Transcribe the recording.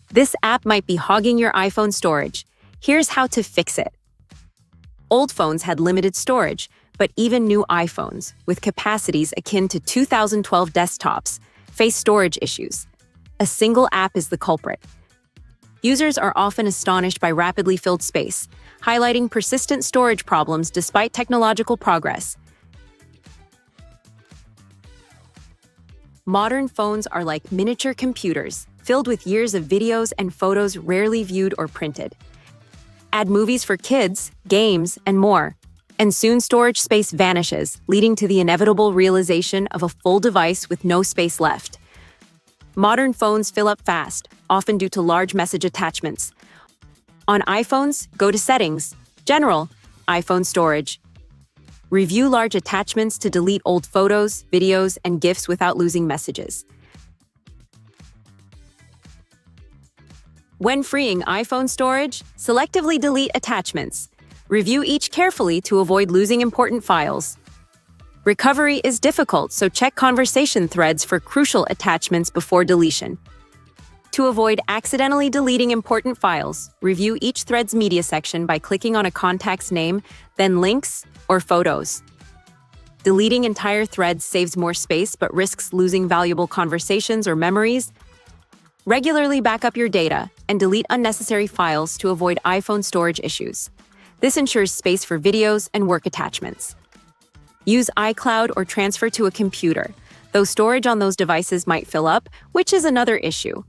This app might be hogging your iPhone storage. Here's how to fix it. Old phones had limited storage, but even new iPhones, with capacities akin to 2012 desktops, face storage issues. A single app is the culprit. Users are often astonished by rapidly filled space, highlighting persistent storage problems despite technological progress. Modern phones are like miniature computers, filled with years of videos and photos rarely viewed or printed. Add movies for kids, games, and more, and soon storage space vanishes, leading to the inevitable realization of a full device with no space left. Modern phones fill up fast, often due to large message attachments. On iPhones, go to Settings, General, iPhone Storage. Review large attachments to delete old photos, videos, and GIFs without losing messages. When freeing iPhone storage, selectively delete attachments. Review each carefully to avoid losing important files. Recovery is difficult, so check conversation threads for crucial attachments before deletion. To avoid accidentally deleting important files, review each thread's media section by clicking on a contact's name, then links or photos. Deleting entire threads saves more space but risks losing valuable conversations or memories. Regularly back up your data and delete unnecessary files to avoid iPhone storage issues. This ensures space for videos and work attachments. Use iCloud or transfer to a computer, though storage on those devices might fill up, which is another issue.